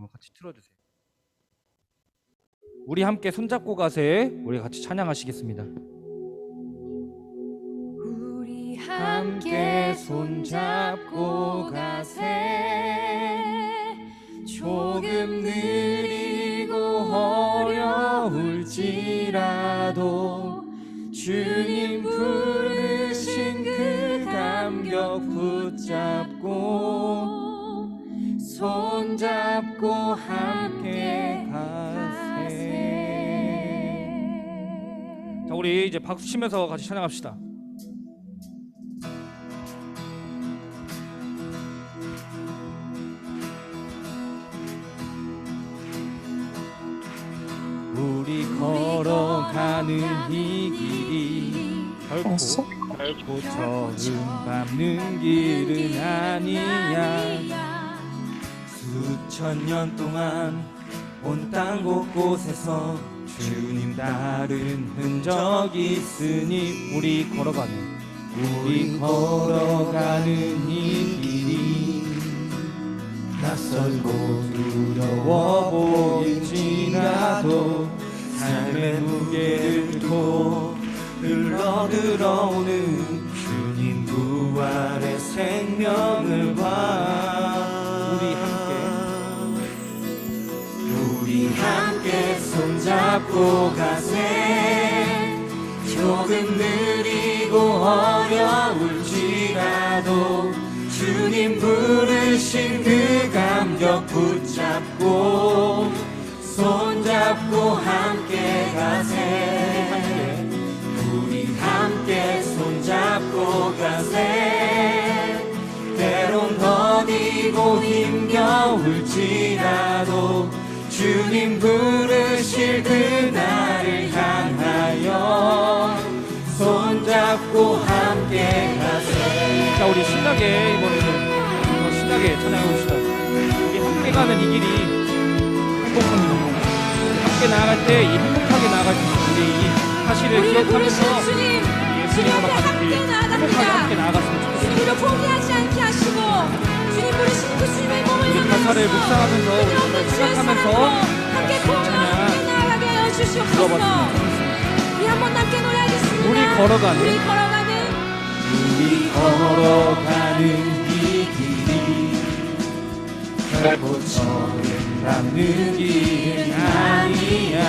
한번 같이 틀어주세요. 우리 함께 손잡고 가세. 우리 같이 찬양하시겠습니다. 우리 함께 손잡고 가세. 조금 느리고 어려울지라도 주님 부르신 그 감격 붙잡고 손잡고 함께 가세. 자, 우리 이제 박수 치면서 같이 찬양합시다. 우리 걸어가는 이 길이 결코 처음 밟는 길은 아니야. 수천 년 동안 온 땅 곳곳에서 주님 따른 흔적이 있으니 우리 걸어가는 이 길이 낯설고 두려워 보일지라도 삶의 무게를 들고 흘러들어오는 주님 부활의 생명을 봐. 우리 함께 손잡고 가세. 조금 느리고 어려울지라도 주님 부르신 그 감격 붙잡고 손잡고 함께 가세. 우리 함께 손잡고 가세. 때론 더디고 힘겨울지라도 주님 부르실 그날을 향하여 손잡고 함께 가세. 자, 우리 신나게 이번에는 더 신나게 찬양해봅시다. 우리 함께 가는 이 길이 행복합니다. 함께 나아갈 때 이 행복하게 나아갈 수 있는 우리 이 사실을 기억하면서 예수님으로 가는 길 행복하게 함께 나아갔으면 좋겠습니다. 주님으로 포기하지 않게 하시고 주님 부르신 그 주님의 몸을 우리 가사를 묵상하면서 우리 정말 생각하면서 함께 포기하며 함께 나아가게 하여 주시옵소서. 우리 한번 함께 노래하겠습니다. 우리 걸어가는 이 길이 결코 처음 밟는 길은 아니야.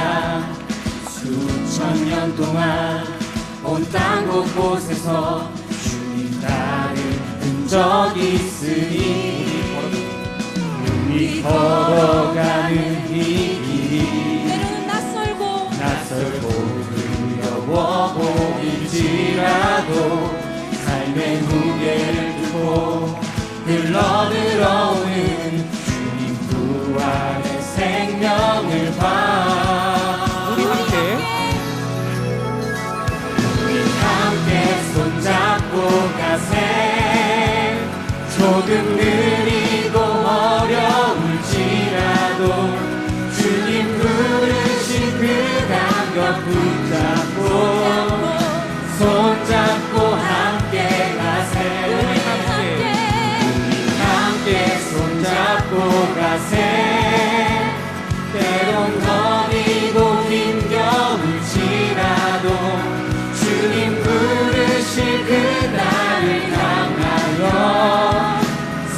수천 년 동안 온 땅 곳곳에서 주님 따른 흔적이 있으니 우리 걸어가는 이 길이 때로는 낯설고 두려워 보일지라도 삶의 무게를 들고 흘러들어오는 주님 부활의 생명을 봐. 우리 함께 손잡고 가세. 조금 느리고 어려울지라도 주님 부르신 그 감격 붙잡고 손잡고 함께 가세. 우리 함께 손잡고 가세. 때론 더디고 힘겨울지라도 주님 부르실 그날을 향하여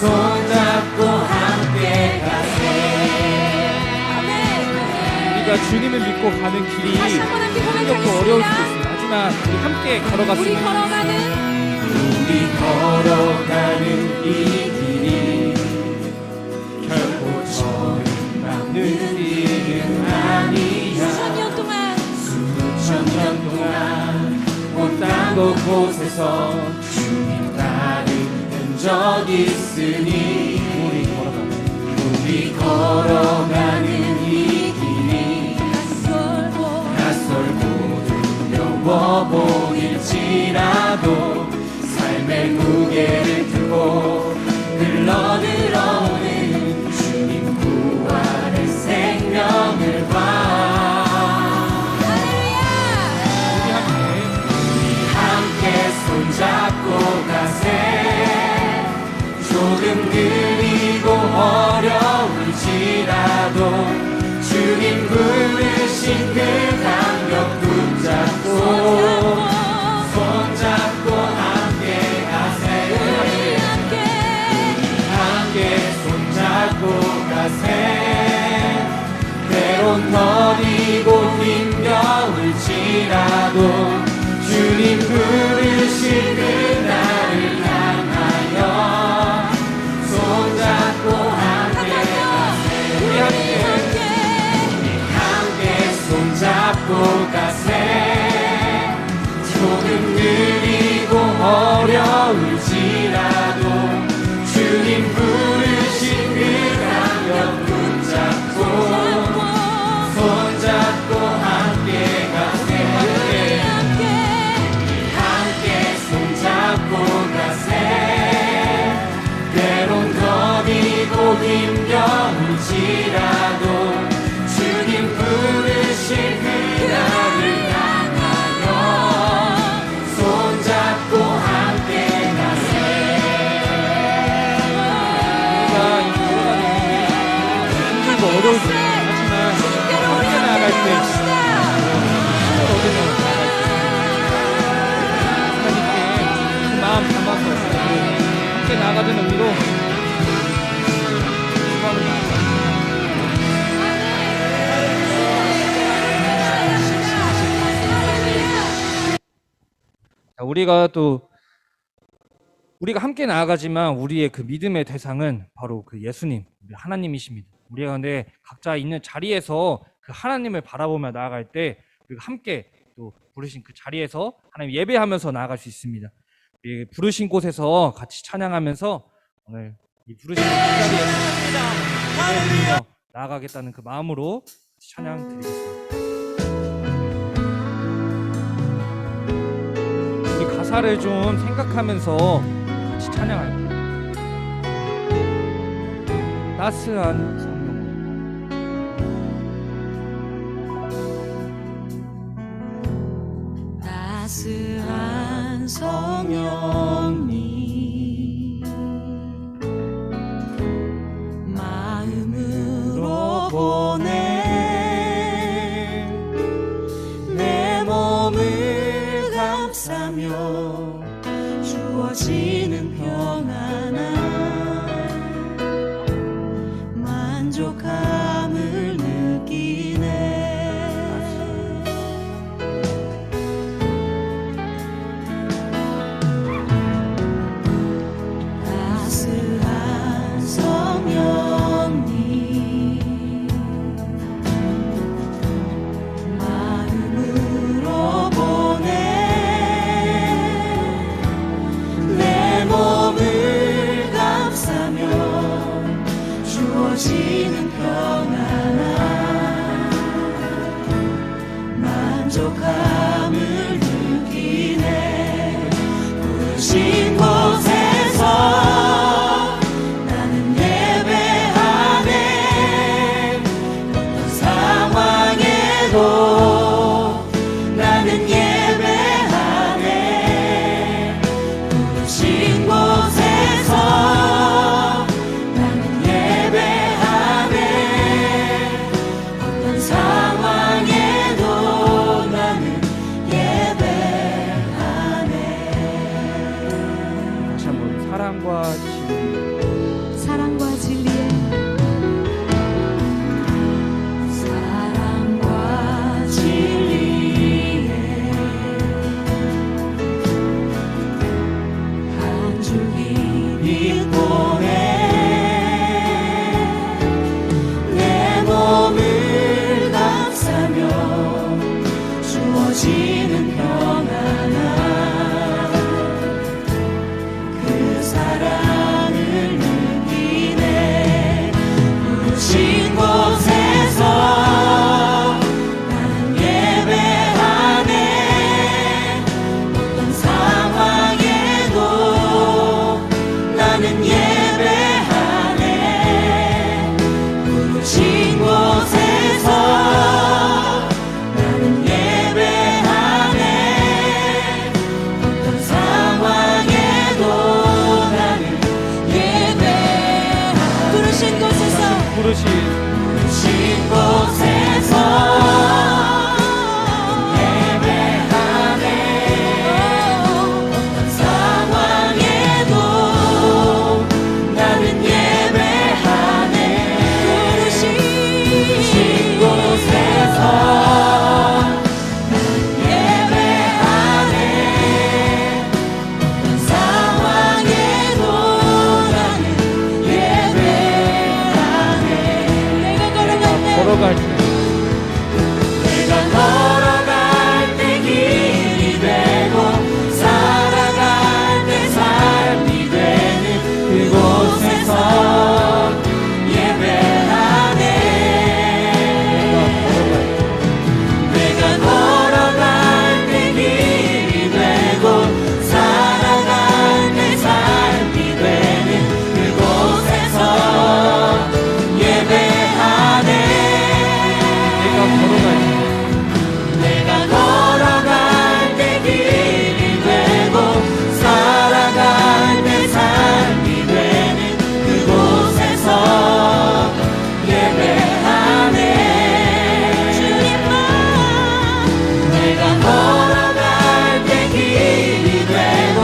손잡고 함께 가세. 우리가 주님을 믿고 가는 길이 힘겹고 어려울 수도 있습니다. 하지만 우리 함께 걸어갔으면 우리 걸어가는 이 길이 결코 처음 밟는 길은 아니야. 수천 년 동안 온 땅 곳곳에서 주님 따른 흔적이 있으니 우리 걸어가는 이 길이 낯설고 두려워 보일지라도 삶의 무게를 들고 흘러들어오는 주님 부활의 생명을 봐. 우리 함께 손잡고 가세. 조금 느리고 어려울지라도 할지라도 주님 부르신 그 강력 붙잡고 손잡고 함께 가세 함께 손잡고 가세 때론 더디고 힘겨울지라도 주님 부르신 그 날을 향하여 손잡고 함께 가세 우리 함께 손잡고 가세 조금 느리고 어려울지라도 주님 부르신 그 강력 붙잡고 손잡고 함께 가세 함께 손잡고 가세 때론 더디고 힘겨울지라도 주님 부르신 그 날을 향하여 손잡고 함께 가세 우리가 이 걸어가는 힘들고 어려울 수 하지만 함께 나아갈 때 하나님께 그 마음 담아서 함께 나아가자는 의미로 우리가 함께 나아가지만 우리의 그 믿음의 대상은 바로 그 예수님, 우리 하나님이십니다. 우리가 근데 각자 있는 자리에서 그 하나님을 바라보며 나아갈 때 우리가 함께 또 부르신 그 자리에서 하나님 예배하면서 나아갈 수 있습니다. 우리 부르신 곳에서 같이 찬양하면서 오늘 이 부르신 그 자리에서 예배하며 나아가겠다는 그 마음으로 찬양 드리겠습니다. 우리 가사를 좀 생각하면서 같이 찬양할게요. 따스한 성령 따스한 성령님 마음으로 보내 내 몸을 감싸며 주어지는 평안함 만족함을 느끼네 따스한 성령님 마음으로 보내 내 몸을 감싸며 주어지는 평안함 만족함을 느끼네 부르신 곳에서 나는 예배하네 어떤 상황에도 나는 예배하네 부르신 곳에서 나는 예배하네 어떤 상황에도 나는 예배하네 다시 한번 사랑과 진리 사랑과 진리에 사랑과 진리에 한 줄기 빛 보내 내 몸을 감싸며 주어지는 평안함 그 사랑을 느끼네 부르신 곳에서 나는 예배하네 어떤 상황에도 나는 예배하네 부르신 곳에서 나는 예배하네 어떤 상황에도 나는 예배하네 부르신 곳에서 부르신 신 곳에서 걸어갈 때 내가 걸어갈 때 길이 되고 살아갈 때 삶이 되는 그곳에서 예배하네. 내가 걸어갈 때 길이 되고 살아갈 때 삶이 되는 그곳에서 예배하네. 내가 걸어갈 때 길이 되고 살아갈 때 삶이 되는 그곳에서 예배하네. 주님만 내가 걸어갈 때 길이 되고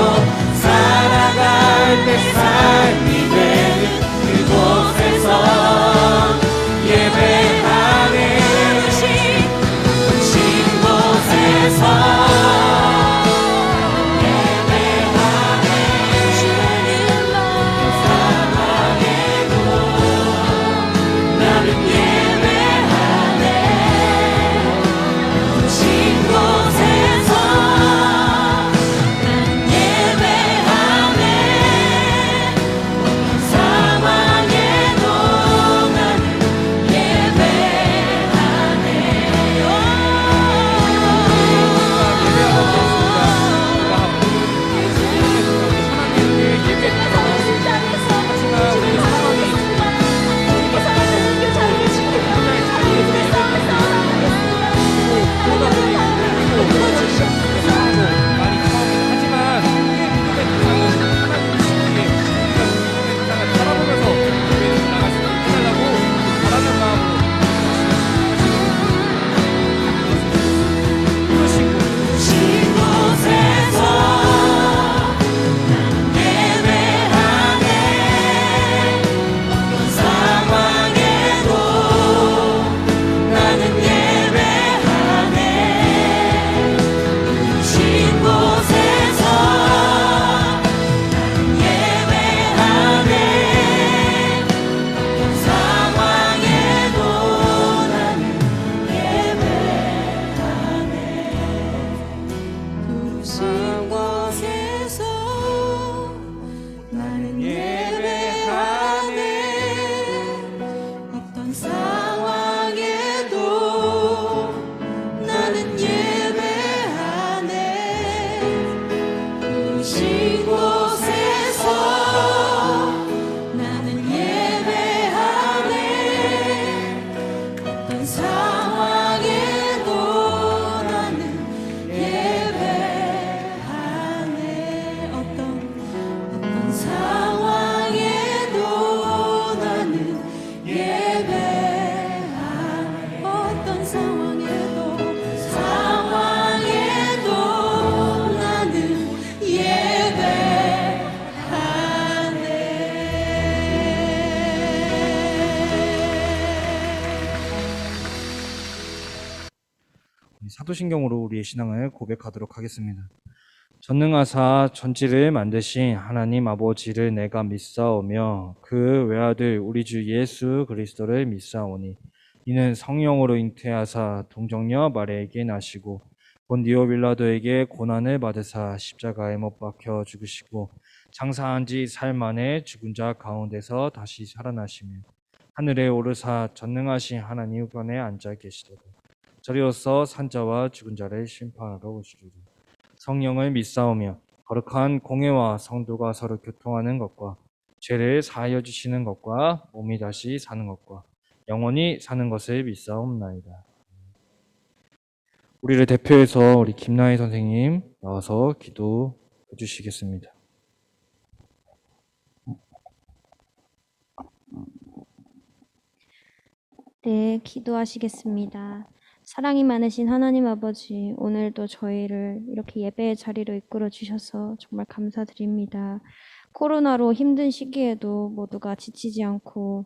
살아갈 때 삶이 되는 그곳에서 예배하네. 사도신경으로 우리의 신앙을 고백하도록 하겠습니다. 전능하사 천지를 만드신 하나님 아버지를 내가 믿사오며 그 외아들 우리 주 예수 그리스도를 믿사오니 이는 성령으로 잉태하사 동정녀 마리아에게 나시고 본디오 빌라도에게 고난을 받으사 십자가에 못 박혀 죽으시고 장사한 지 사흘 만에 죽은 자 가운데서 다시 살아나시며 하늘에 오르사 전능하신 하나님 우편에 앉아 계시도다. 저리로서 산자와 죽은 자를 심판하러 오시리니 성령을 믿사오며 거룩한 공회와 성도가 서로 교통하는 것과 죄를 사하여 주시는 것과 몸이 다시 사는 것과 영원히 사는 것을 믿사옵나이다. 우리를 대표해서 우리 김나희 선생님 나와서 기도해 주시겠습니다. 네, 기도하시겠습니다. 사랑이 많으신 하나님 아버지, 오늘도 저희를 이렇게 예배의 자리로 이끌어 주셔서 정말 감사드립니다. 코로나로 힘든 시기에도 모두가 지치지 않고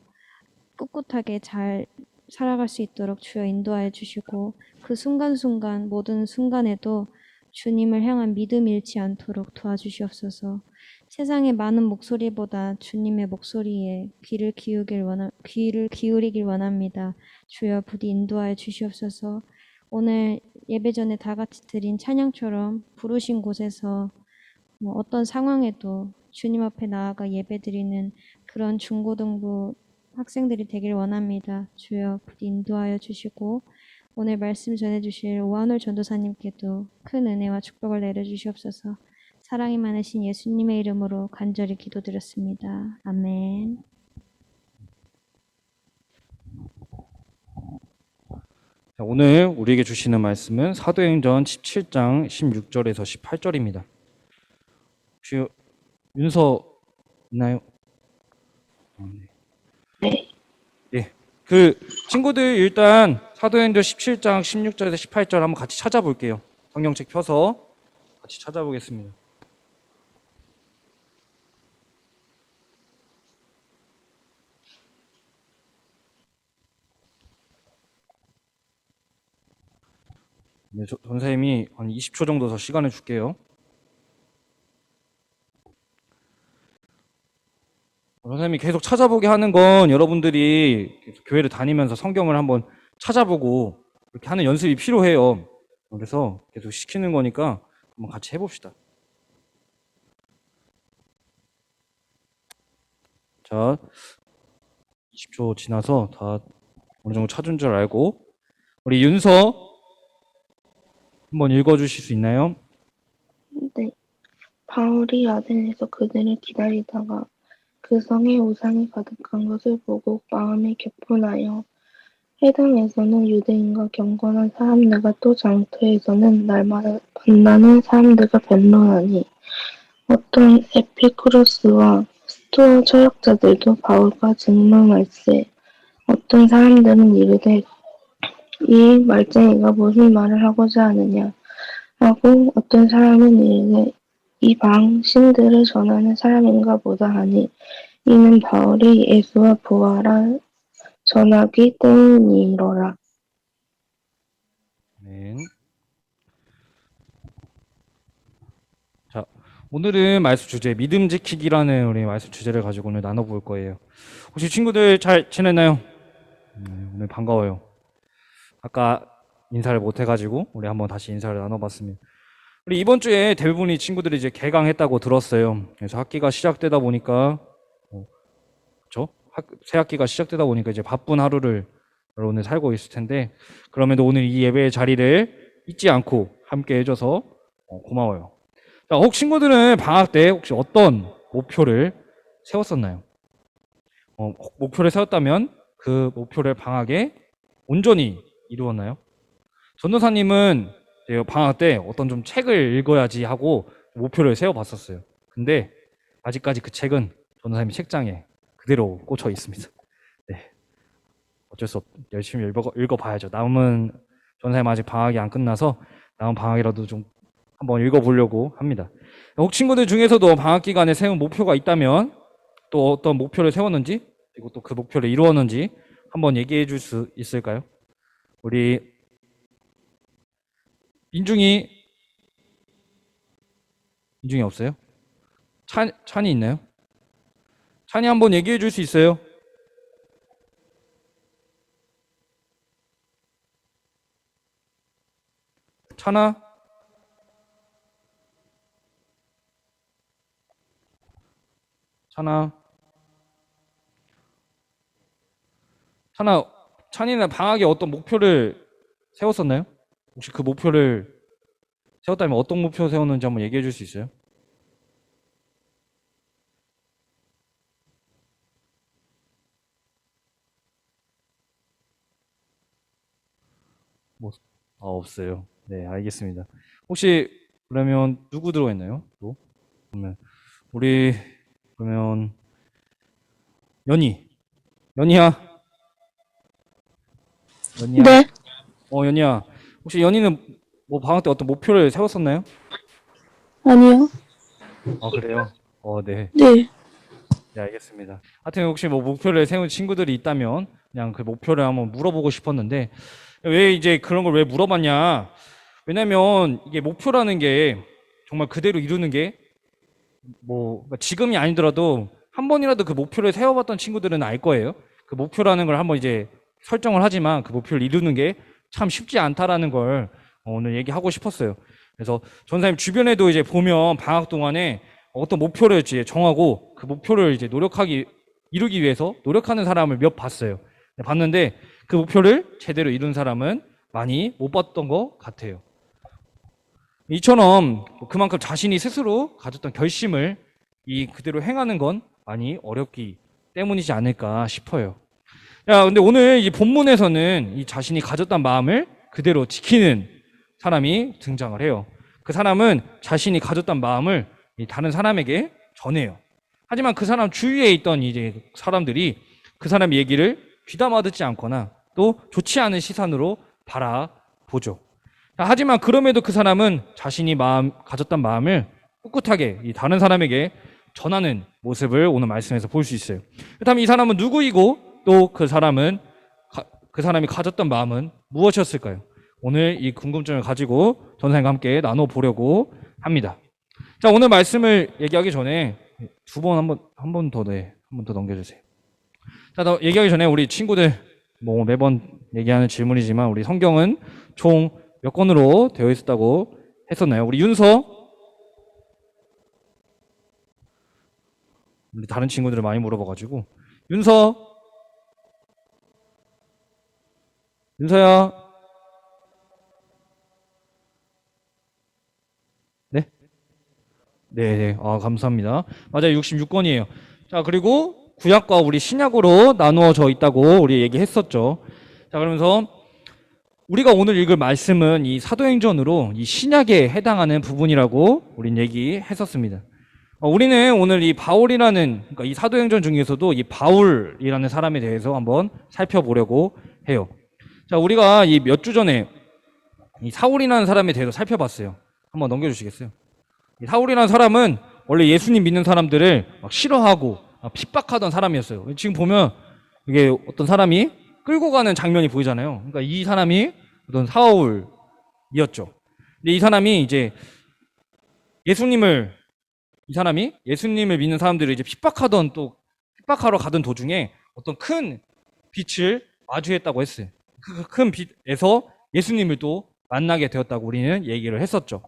꿋꿋하게 잘 살아갈 수 있도록 주여 인도하여 주시고 그 순간순간 모든 순간에도 주님을 향한 믿음이 잃지 않도록 도와주시옵소서. 세상의 많은 목소리보다 주님의 목소리에 귀를 기울이길 원합니다. 주여 부디 인도하여 주시옵소서. 오늘 예배 전에 다 같이 드린 찬양처럼 부르신 곳에서 어떤 상황에도 주님 앞에 나아가 예배드리는 그런 중고등부 학생들이 되길 원합니다. 주여 부디 인도하여 주시고 오늘 말씀 전해주실 오한솔 전도사님께도 큰 은혜와 축복을 내려주시옵소서. 사랑이 많으신 예수님의 이름으로 간절히 기도드렸습니다. 아멘. 자, 오늘 우리에게 주시는 말씀은 사도행전 17장 16절에서 18절입니다. 혹시 윤서 있나요? 네. 예. 그 친구들 일단 사도행전 17장 16절에서 18절 한번 같이 찾아볼게요. 성경책 펴서 같이 찾아보겠습니다. 네, 선생님이 한 20초 정도 더 시간을 줄게요. 선생님이 계속 찾아보게 하는 건 여러분들이 계속 교회를 다니면서 성경을 한번 찾아보고 이렇게 하는 연습이 필요해요. 그래서 계속 시키는 거니까 한번 같이 해봅시다. 자, 20초 지나서 다 어느 정도 찾은 줄 알고 우리 윤서 한번 읽어주실 수 있나요? 네. 바울이 아덴에서 그들을 기다리다가 그 성에 우상이 가득한 것을 보고 마음이 격분하여 회당에서는 유대인과 경건한 사람들과 또 장터에서는 날마다 만나는 사람들과 변론하니 어떤 에피쿠로스와 스토아 철학자들도 바울과 증명할세. 어떤 사람들은 이르되 이 말쟁이가 무슨 말을 하고자 하느냐 하고 어떤 사람은 이르되 이방 신들을 전하는 사람인가 보다 하니 이는 바울이 예수와 부활을 전하기 때문이로라. 네. 자, 오늘은 말씀 주제 믿음 지키기라는 우리 말씀 주제를 가지고 오늘 나눠볼 거예요. 혹시 친구들 잘 지냈나요? 오늘 반가워요. 아까 인사를 못 해가지고 우리 한번 다시 인사를 나눠봤습니다. 우리 이번 주에 대부분이 친구들이 이제 개강했다고 들었어요. 그래서 학기가 시작되다 보니까 그렇죠? 새 학기가 시작되다 보니까 이제 바쁜 하루를 오늘 살고 있을 텐데 그럼에도 오늘 이 예배의 자리를 잊지 않고 함께 해줘서 고마워요. 자, 혹시 친구들은 방학 때 혹시 어떤 목표를 세웠었나요? 목표를 세웠다면 그 목표를 방학에 온전히 이루었나요? 전도사님은 방학 때 어떤 좀 책을 읽어야지 하고 목표를 세워봤었어요. 근데 아직까지 그 책은 전도사님 책장에 그대로 꽂혀 있습니다. 네, 어쩔 수 없, 열심히 읽어봐야죠. 남은 전도사님 아직 방학이 안 끝나서 남은 방학이라도 좀 한번 읽어보려고 합니다. 혹 친구들 중에서도 방학 기간에 세운 목표가 있다면 또 어떤 목표를 세웠는지 그리고 또 그 목표를 이루었는지 한번 얘기해 줄 수 있을까요? 우리 민중이 없어요? 찬이 있나요? 찬이 한번 얘기해 줄 수 있어요? 찬아? 찬이는 방학에 어떤 목표를 세웠었나요? 혹시 그 목표를 세웠다면 어떤 목표 세웠는지 한번 얘기해 줄 수 있어요? 없어요. 네, 알겠습니다. 혹시 그러면 누구 들어있나요? 또? 그러면 우리 그러면 연희야. 연희야. 네. 연희야. 혹시 연희는 뭐 방학 때 어떤 목표를 세웠었나요? 아니요. 그래요? 네. 네. 네, 알겠습니다. 하여튼 혹시 뭐 목표를 세운 친구들이 있다면 그냥 그 목표를 한번 물어보고 싶었는데 왜 이제 그런 걸 왜 물어봤냐? 왜냐면 이게 목표라는 게 정말 그대로 이루는 게 뭐 지금이 아니더라도 한 번이라도 그 목표를 세워봤던 친구들은 알 거예요. 그 목표라는 걸 한번 이제 설정을 하지만 그 목표를 이루는 게 참 쉽지 않다라는 걸 오늘 얘기하고 싶었어요. 그래서 전사님 주변에도 이제 보면 방학 동안에 어떤 목표를 이제 정하고 그 목표를 이제 이루기 위해서 노력하는 사람을 몇 봤어요. 봤는데 그 목표를 제대로 이룬 사람은 많이 못 봤던 것 같아요. 이처럼 그만큼 자신이 스스로 가졌던 결심을 그대로 행하는 건 많이 어렵기 때문이지 않을까 싶어요. 근데 오늘 이 본문에서는 이 자신이 가졌던 마음을 그대로 지키는 사람이 등장을 해요. 그 사람은 자신이 가졌던 마음을 다른 사람에게 전해요. 하지만 그 사람 주위에 있던 이제 사람들이 그 사람 얘기를 귀담아 듣지 않거나 또 좋지 않은 시선으로 바라보죠. 하지만 그럼에도 그 사람은 자신이 가졌던 마음을 꿋꿋하게 이 다른 사람에게 전하는 모습을 오늘 말씀에서 볼 수 있어요. 그렇다면 이 사람은 누구이고 또 그 사람이 가졌던 마음은 무엇이었을까요? 오늘 이 궁금증을 가지고 전사님과 함께 나눠보려고 합니다. 자, 오늘 말씀을 얘기하기 전에 한 번 더 넘겨주세요. 자, 얘기하기 전에 우리 친구들 뭐 매번 얘기하는 질문이지만 우리 성경은 총 몇 권으로 되어 있었다고 했었나요? 우리 윤서, 우리 다른 친구들을 많이 물어봐가지고 윤서야. 네? 네. 감사합니다. 맞아요. 66권이에요. 자, 그리고 구약과 우리 신약으로 나누어져 있다고 우리 얘기했었죠. 자, 그러면서 우리가 오늘 읽을 말씀은 이 사도행전으로 이 신약에 해당하는 부분이라고 우린 얘기했었습니다. 우리는 오늘 이 바울이라는, 그러니까 이 사도행전 중에서도 이 바울이라는 사람에 대해서 한번 살펴보려고 해요. 자, 우리가 이 몇 주 전에 이 사울이라는 사람에 대해서 살펴봤어요. 한번 넘겨주시겠어요? 이 사울이라는 사람은 원래 예수님 믿는 사람들을 막 싫어하고 핍박하던 사람이었어요. 지금 보면 이게 어떤 사람이 끌고 가는 장면이 보이잖아요. 그러니까 이 사람이 어떤 사울이었죠. 근데 이 사람이 예수님을 믿는 사람들을 이제 핍박하러 가던 도중에 어떤 큰 빛을 마주했다고 했어요. 그 큰 빛에서 예수님을 또 만나게 되었다고 우리는 얘기를 했었죠.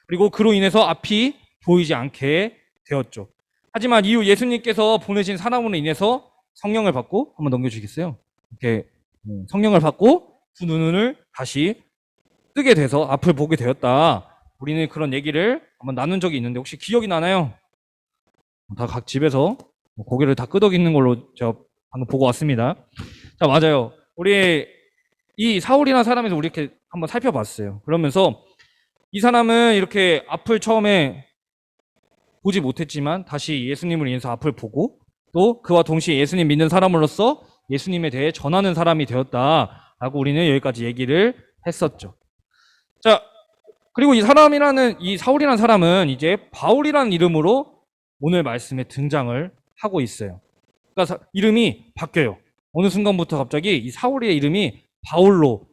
그리고 그로 인해서 앞이 보이지 않게 되었죠. 하지만 이후 예수님께서 보내신 사람으로 인해서 성령을 받고, 한번 넘겨주시겠어요? 이렇게 성령을 받고 두 눈을 다시 뜨게 돼서 앞을 보게 되었다. 우리는 그런 얘기를 한번 나눈 적이 있는데 혹시 기억이 나나요? 다 각 집에서 고개를 다 끄덕이는 걸로 제가 방금 보고 왔습니다. 자, 맞아요. 우리 이 사울이라는 사람에서 우리 이렇게 한번 살펴봤어요. 그러면서 이 사람은 이렇게 앞을 처음에 보지 못했지만 다시 예수님을 인해서 앞을 보고 또 그와 동시에 예수님 믿는 사람으로서 예수님에 대해 전하는 사람이 되었다라고 우리는 여기까지 얘기를 했었죠. 자, 그리고 이 사울이라는 사람은 이제 바울이라는 이름으로 오늘 말씀에 등장을 하고 있어요. 그러니까 이름이 바뀌어요. 어느 순간부터 갑자기 이 사울의 이름이 바울로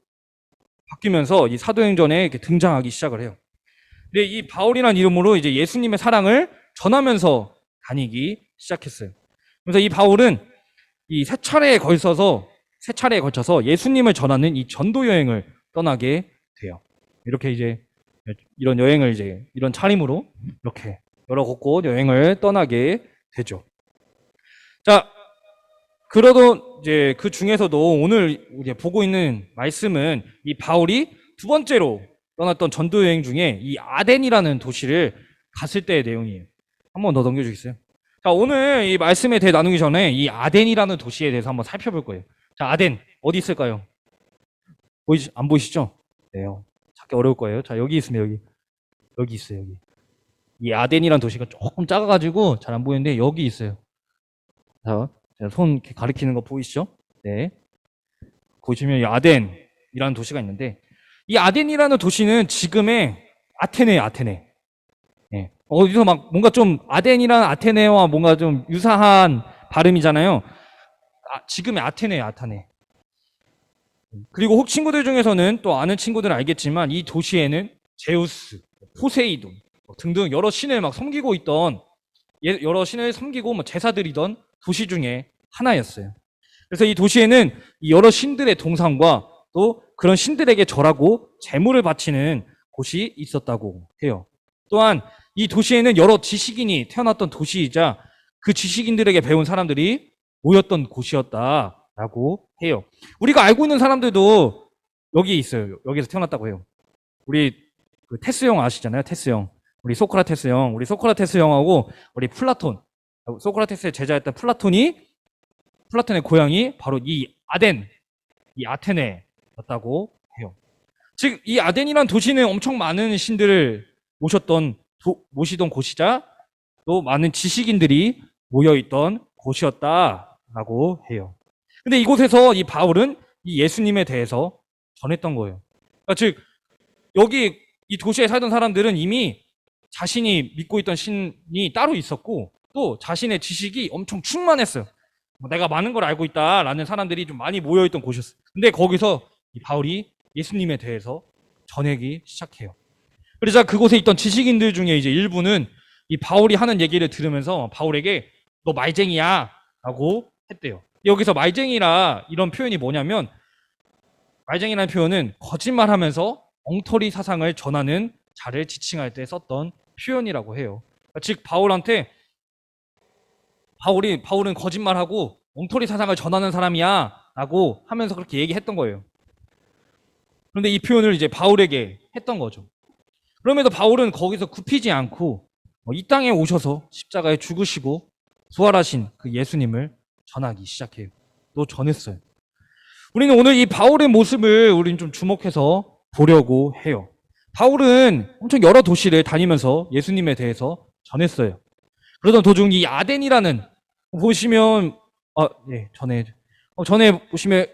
바뀌면서 이 사도행전에 이렇게 등장하기 시작을 해요. 근데 이 바울이라는 이름으로 이제 예수님의 사랑을 전하면서 다니기 시작했어요. 그래서 이 바울은 이 세 차례에 걸쳐서 예수님을 전하는 이 전도 여행을 떠나게 돼요. 이렇게 이제 이런 여행을 이제 이런 차림으로 이렇게 여러 곳 여행을 떠나게 되죠. 자, 그러던 이제 그 중에서도 오늘 이제 보고 있는 말씀은 이 바울이 두 번째로 떠났던 전도 여행 중에 이 아덴이라는 도시를 갔을 때의 내용이에요. 한번 더 넘겨주겠어요? 자, 오늘 이 말씀에 대해 나누기 전에 이 아덴이라는 도시에 대해서 한번 살펴볼 거예요. 자, 아덴 어디 있을까요? 안 보이시죠? 네, 찾기 어려울 거예요. 자, 여기 있습니다. 여기 있어요. 여기. 이 아덴이라는 도시가 조금 작아가지고 잘 안 보이는데 여기 있어요. 자, 손 이렇게 가리키는 거 보이시죠? 네. 보시면 이 아덴 아덴이라는 도시가 있는데, 이 아덴이라는 도시는 지금의 아테네예요, 아테네. 예. 어디서 막 뭔가 좀 아덴이라는 아테네와 뭔가 좀 유사한 발음이잖아요. 지금의 아테네예요, 아테네. 그리고 혹 친구들 중에서는 또 아는 친구들은 알겠지만 이 도시에는 제우스, 포세이돈 등등 여러 신을 막 섬기고 있던, 여러 신을 섬기고 뭐 제사 드리던 도시 중에 하나였어요. 그래서 이 도시에는 이 여러 신들의 동상과 또 그런 신들에게 절하고 제물을 바치는 곳이 있었다고 해요. 또한 이 도시에는 여러 지식인이 태어났던 도시이자 그 지식인들에게 배운 사람들이 모였던 곳이었다라고 해요. 우리가 알고 있는 사람들도 여기 있어요. 여기서 태어났다고 해요. 우리 그 테스 형 아시잖아요. 테스 형. 우리 소크라테스 형. 우리 소크라테스 형하고 우리 플라톤. 소크라테스의 제자였던 플라톤의 고향이 바로 이 아덴, 이 아테네였다고 해요. 즉, 이 아덴이란 도시는 엄청 많은 신들을 모시던 곳이자 또 많은 지식인들이 모여있던 곳이었다라고 해요. 근데 이곳에서 이 바울은 이 예수님에 대해서 전했던 거예요. 그러니까 즉, 여기 이 도시에 살던 사람들은 이미 자신이 믿고 있던 신이 따로 있었고 또 자신의 지식이 엄청 충만했어요. 내가 많은 걸 알고 있다라는 사람들이 좀 많이 모여있던 곳이었어요. 근데 거기서 이 바울이 예수님에 대해서 전하기 시작해요. 그러자 그곳에 있던 지식인들 중에 이제 일부는 이 바울이 하는 얘기를 들으면서 바울에게 너 말쟁이야 라고 했대요. 여기서 말쟁이라 이런 표현이 뭐냐면, 말쟁이라는 표현은 거짓말하면서 엉터리 사상을 전하는 자를 지칭할 때 썼던 표현이라고 해요. 즉 바울한테 바울은 거짓말하고 엉터리 사상을 전하는 사람이야 라고 하면서 그렇게 얘기했던 거예요. 그런데 이 표현을 이제 바울에게 했던 거죠. 그럼에도 바울은 거기서 굽히지 않고 이 땅에 오셔서 십자가에 죽으시고 부활하신 그 예수님을 전하기 시작해요. 또 전했어요. 우리는 오늘 이 바울의 모습을 우리는 좀 주목해서 보려고 해요. 바울은 엄청 여러 도시를 다니면서 예수님에 대해서 전했어요. 그러던 도중 이 아덴이라는, 보시면 전에 보시면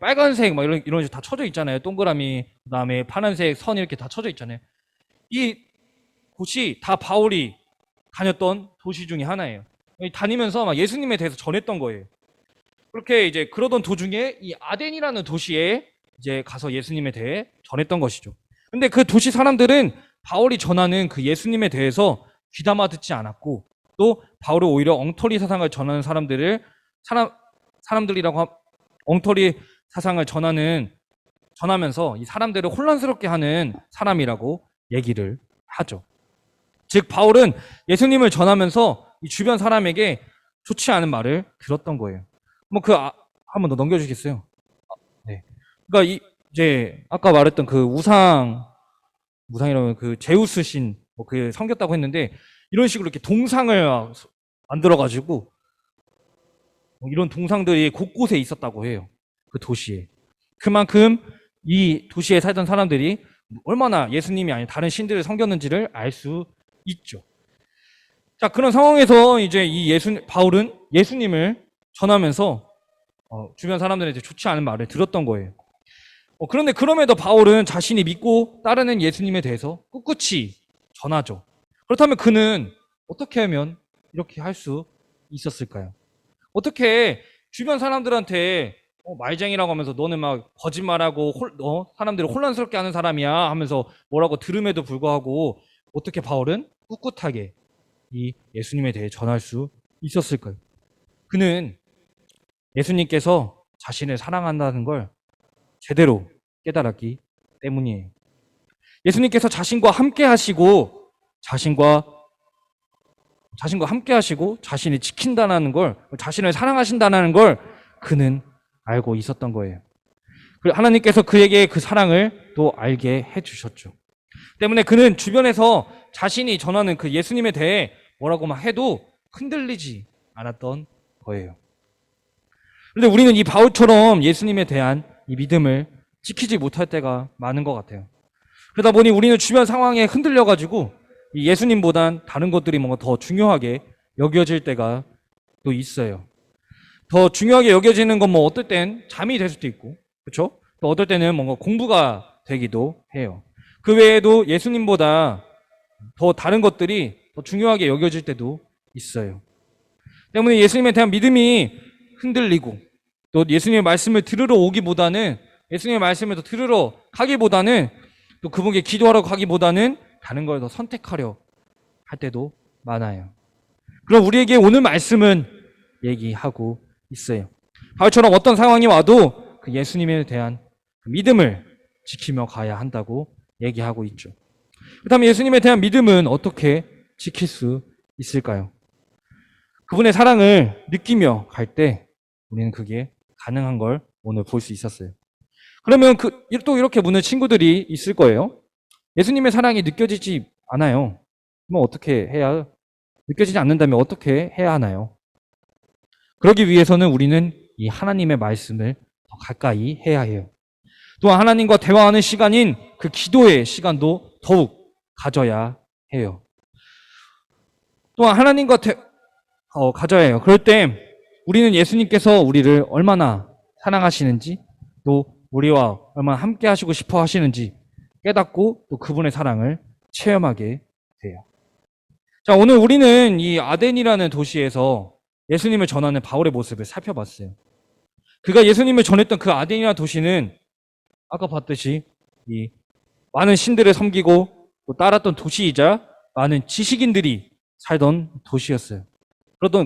빨간색 막 이런 식으로 다 쳐져 있잖아요. 동그라미, 그다음에 파란색 선 이렇게 다 쳐져 있잖아요. 이 곳이 다 바울이 다녔던 도시 중에 하나예요. 다니면서 막 예수님에 대해서 전했던 거예요. 그렇게 이제 그러던 도중에 이 아덴이라는 도시에 이제 가서 예수님에 대해 전했던 것이죠. 근데 그 도시 사람들은 바울이 전하는 그 예수님에 대해서 귀담아 듣지 않았고, 또 바울이 오히려 엉터리 사상을 전하는 사람들이라고 엉터리 사상을 전하면서 이 사람들을 혼란스럽게 하는 사람이라고 얘기를 하죠. 즉 바울은 예수님을 전하면서 이 주변 사람에게 좋지 않은 말을 들었던 거예요. 한번 더 넘겨주시겠어요? 네. 그러니까 이제 아까 말했던 그 우상이라면 그 제우스 신 그 섬겼다고 했는데, 이런 식으로 이렇게 동상을 만들어가지고 이런 동상들이 곳곳에 있었다고 해요. 그 도시에. 그만큼 이 도시에 살던 사람들이 얼마나 예수님이 아닌 다른 신들을 섬겼는지를 알 수 있죠. 자, 그런 상황에서 이제 바울은 예수님을 전하면서 주변 사람들한테 좋지 않은 말을 들었던 거예요. 그런데 그럼에도 바울은 자신이 믿고 따르는 예수님에 대해서 꿋꿋이 전하죠. 그렇다면 그는 어떻게 하면 이렇게 할 수 있었을까요? 어떻게 주변 사람들한테 말쟁이라고 하면서 너는 막 거짓말하고 사람들을 혼란스럽게 하는 사람이야 하면서 뭐라고 들음에도 불구하고 어떻게 바울은 꿋꿋하게 이 예수님에 대해 전할 수 있었을까요? 그는 예수님께서 자신을 사랑한다는 걸 제대로 깨달았기 때문이에요. 예수님께서 자신과 함께 하시고 자신을 지킨다는 걸, 자신을 사랑하신다는 걸 그는 알고 있었던 거예요. 하나님께서 그에게 그 사랑을 또 알게 해주셨죠. 때문에 그는 주변에서 자신이 전하는 그 예수님에 대해 뭐라고 막 해도 흔들리지 않았던 거예요. 그런데 우리는 이 바울처럼 예수님에 대한 이 믿음을 지키지 못할 때가 많은 것 같아요. 그러다 보니 우리는 주변 상황에 흔들려가지고 이 예수님보단 다른 것들이 뭔가 더 중요하게 여겨질 때가 또 있어요. 더 중요하게 여겨지는 건 어떨 땐 잠이 될 수도 있고, 그렇죠? 또 어떨 때는 뭔가 공부가 되기도 해요. 그 외에도 예수님보다 더 다른 것들이 더 중요하게 여겨질 때도 있어요. 때문에 예수님에 대한 믿음이 흔들리고 또 예수님의 말씀을 들으러 오기보다는 예수님의 말씀을 더 들으러 가기보다는 또 그분께 기도하러 가기보다는 다른 걸 더 선택하려 할 때도 많아요. 그럼 우리에게 오늘 말씀은 얘기하고 있어요. 바울처럼 어떤 상황이 와도 그 예수님에 대한 믿음을 지키며 가야 한다고 얘기하고 있죠. 그렇다면 예수님에 대한 믿음은 어떻게 지킬 수 있을까요? 그분의 사랑을 느끼며 갈 때 우리는 그게 가능한 걸 오늘 볼 수 있었어요. 그러면 또 이렇게 묻는 친구들이 있을 거예요. 예수님의 사랑이 느껴지지 않아요. 그럼 어떻게 해야, 느껴지지 않는다면 어떻게 해야 하나요? 그러기 위해서는 우리는 이 하나님의 말씀을 더 가까이 해야 해요. 또한 하나님과 대화하는 시간인 그 기도의 시간도 더욱 가져야 해요. 또한 하나님과 가져야 해요. 그럴 때 우리는 예수님께서 우리를 얼마나 사랑하시는지 또 우리와 얼마나 함께 하시고 싶어 하시는지 깨닫고 또 그분의 사랑을 체험하게 돼요. 자, 오늘 우리는 이 아덴이라는 도시에서 예수님을 전하는 바울의 모습을 살펴봤어요. 그가 예수님을 전했던 그 아덴이라는 도시는 아까 봤듯이 이 많은 신들을 섬기고 또 따랐던 도시이자 많은 지식인들이 살던 도시였어요.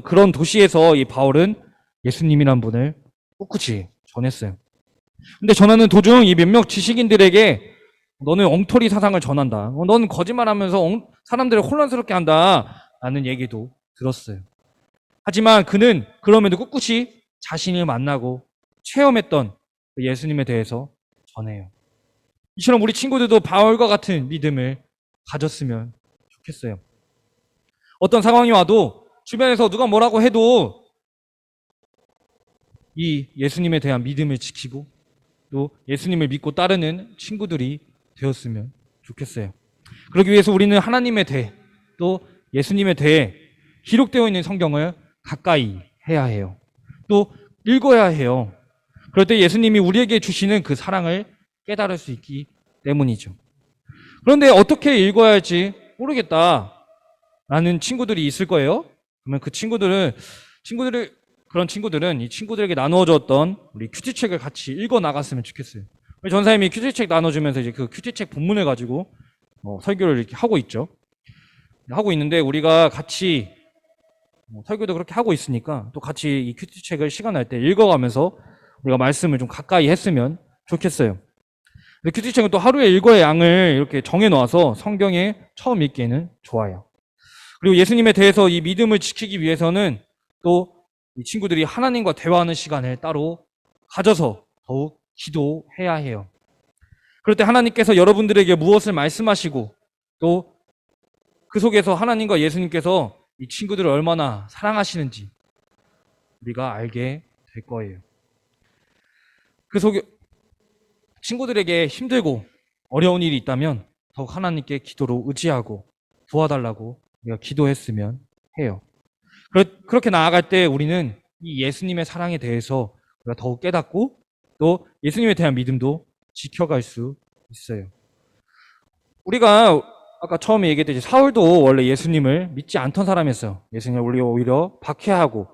그런 도시에서 이 바울은 예수님이란 분을 꿋꿋이 전했어요. 근데 전하는 도중 이 몇몇 지식인들에게 너는 엉터리 사상을 전한다. 너는 거짓말하면서 사람들을 혼란스럽게 한다. 라는 얘기도 들었어요. 하지만 그는 그럼에도 꿋꿋이 자신을 만나고 체험했던 예수님에 대해서 전해요. 이처럼 우리 친구들도 바울과 같은 믿음을 가졌으면 좋겠어요. 어떤 상황이 와도 주변에서 누가 뭐라고 해도 이 예수님에 대한 믿음을 지키고 또 예수님을 믿고 따르는 친구들이 되었으면 좋겠어요. 그러기 위해서 우리는 하나님에 대해 또 예수님에 대해 기록되어 있는 성경을 가까이 해야 해요. 또 읽어야 해요. 그럴 때 예수님이 우리에게 주시는 그 사랑을 깨달을 수 있기 때문이죠. 그런데 어떻게 읽어야 할지 모르겠다라는 친구들이 있을 거예요. 그러면 그런 친구들은 이 친구들에게 나누어졌던 우리 큐티책을 같이 읽어 나갔으면 좋겠어요. 전사님이 큐티책 나눠주면서 이제 그 큐티책 본문을 가지고 설교를 이렇게 하고 있죠. 하고 있는데 우리가 같이 설교도 그렇게 하고 있으니까 또 같이 이 큐티책을 시간 날 때 읽어가면서 우리가 말씀을 좀 가까이 했으면 좋겠어요. 근데 큐티책은 또 하루에 읽어야 양을 이렇게 정해 놓아서 성경에 처음 읽기에는 좋아요. 그리고 예수님에 대해서 이 믿음을 지키기 위해서는 또 이 친구들이 하나님과 대화하는 시간을 따로 가져서 더욱 기도해야 해요. 그럴 때 하나님께서 여러분들에게 무엇을 말씀하시고 또 그 속에서 하나님과 예수님께서 이 친구들을 얼마나 사랑하시는지 우리가 알게 될 거예요. 그 속에 친구들에게 힘들고 어려운 일이 있다면 더욱 하나님께 기도로 의지하고 도와달라고 우리가 기도했으면 해요. 그렇게 나아갈 때 우리는 이 예수님의 사랑에 대해서 우리가 더욱 깨닫고 또 예수님에 대한 믿음도 지켜갈 수 있어요. 우리가 아까 처음에 얘기했듯이 사울도 원래 예수님을 믿지 않던 사람이었어요. 예수님을 오히려 박해하고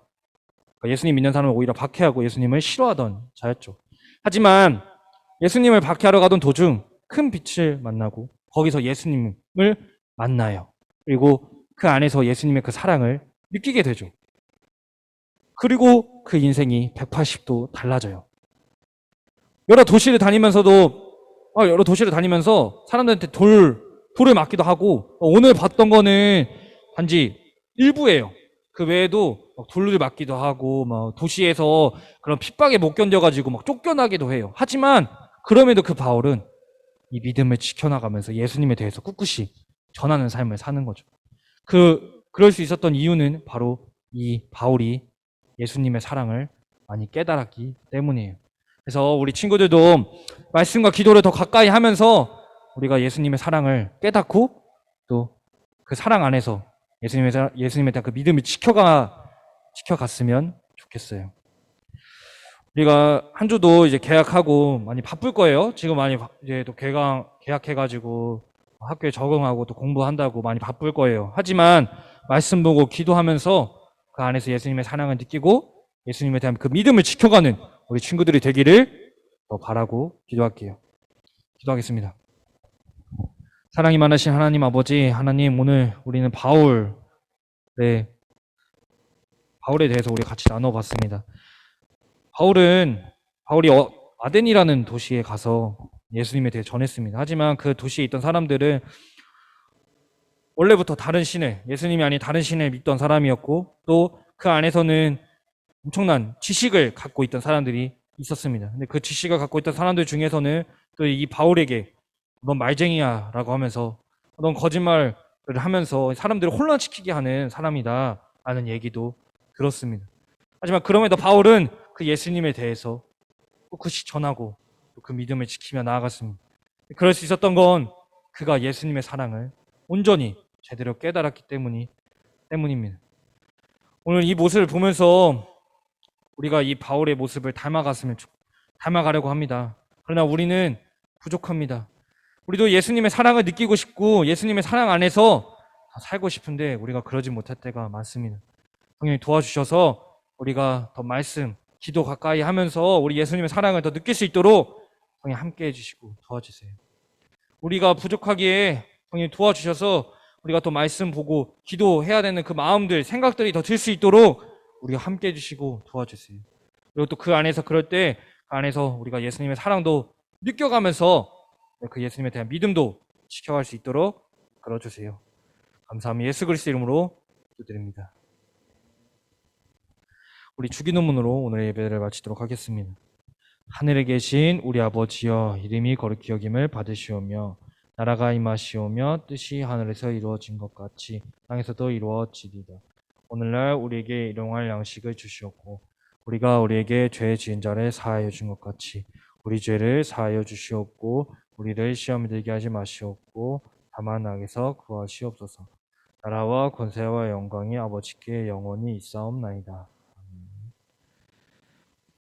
예수님 믿는 사람을 오히려 박해하고 예수님을 싫어하던 자였죠. 하지만 예수님을 박해하러 가던 도중 큰 빛을 만나고 거기서 예수님을 만나요. 그리고 그 안에서 예수님의 그 사랑을 느끼게 되죠. 그리고 그 인생이 180도 달라져요. 여러 도시를 다니면서 사람들한테 돌을 맞기도 하고 오늘 봤던 거는 단지 일부예요. 그 외에도 돌을 맞기도 하고 도시에서 그런 핍박에 못 견뎌가지고 쫓겨나기도 해요. 하지만 그럼에도 그 바울은 이 믿음을 지켜나가면서 예수님에 대해서 꿋꿋이 전하는 삶을 사는 거죠. 그럴 수 있었던 이유는 바로 이 바울이 예수님의 사랑을 많이 깨달았기 때문이에요. 그래서 우리 친구들도 말씀과 기도를 더 가까이 하면서 우리가 예수님의 사랑을 깨닫고 또 그 사랑 안에서 예수님에 대한 그 믿음을 지켜갔으면 좋겠어요. 우리가 한 주도 이제 개학하고 많이 바쁠 거예요. 지금 많이 이제 또 개학해가지고 학교에 적응하고 또 공부한다고 많이 바쁠 거예요. 하지만 말씀 보고 기도하면서 그 안에서 예수님의 사랑을 느끼고 예수님에 대한 그 믿음을 지켜가는 우리 친구들이 되기를 더 바라고 기도할게요. 기도하겠습니다. 사랑이 많으신 하나님 아버지, 하나님 오늘 우리는 바울에 대해서 우리 같이 나눠봤습니다. 바울이 아덴이라는 도시에 가서 예수님에 대해 전했습니다. 하지만 그 도시에 있던 사람들은 원래부터 다른 신을, 예수님이 아닌 다른 신을 믿던 사람이었고 또 그 안에서는 엄청난 지식을 갖고 있던 사람들이 있었습니다. 근데 그 지식을 갖고 있던 사람들 중에서는 또 이 바울에게 넌 말쟁이야 라고 하면서 넌 거짓말을 하면서 사람들을 혼란시키게 하는 사람이다 라는 얘기도 들었습니다. 하지만 그럼에도 바울은 그 예수님에 대해서 꿋꿋이 전하고 또 그 믿음을 지키며 나아갔습니다. 그럴 수 있었던 건 그가 예수님의 사랑을 온전히 제대로 깨달았기 때문입니다. 오늘 이 모습을 보면서 우리가 이 바울의 모습을 닮아가려고 합니다. 그러나 우리는 부족합니다. 우리도 예수님의 사랑을 느끼고 싶고 예수님의 사랑 안에서 살고 싶은데 우리가 그러지 못할 때가 많습니다. 성령님 도와주셔서 우리가 더 말씀, 기도 가까이 하면서 우리 예수님의 사랑을 더 느낄 수 있도록 성령님 함께 해주시고 도와주세요. 우리가 부족하기에 성령님 도와주셔서 우리가 또 말씀 보고 기도해야 되는 그 마음들, 생각들이 더 들 수 있도록 우리가 함께 해주시고 도와주세요. 그리고 또 그 안에서 그럴 때 그 안에서 우리가 예수님의 사랑도 느껴가면서 그 예수님에 대한 믿음도 지켜갈 수 있도록 끌어주세요. 감사합니다. 예수 그리스도 이름으로 기도드립니다. 우리 주기도문으로 오늘 예배를 마치도록 하겠습니다. 하늘에 계신 우리 아버지여, 이름이 거룩히 여김을 받으시오며 나라가 임하시오며 뜻이 하늘에서 이루어진 것 같이 땅에서도 이루어지리다. 오늘날 우리에게 일용할 양식을 주시옵고 우리가 우리에게 죄 지은 자를 사하여 준 것 같이 우리 죄를 사하여 주시옵고 우리를 시험에 들게 하지 마시옵고 다만 악에서 구하시옵소서. 나라와 권세와 영광이 아버지께 영원히 있사옵나이다.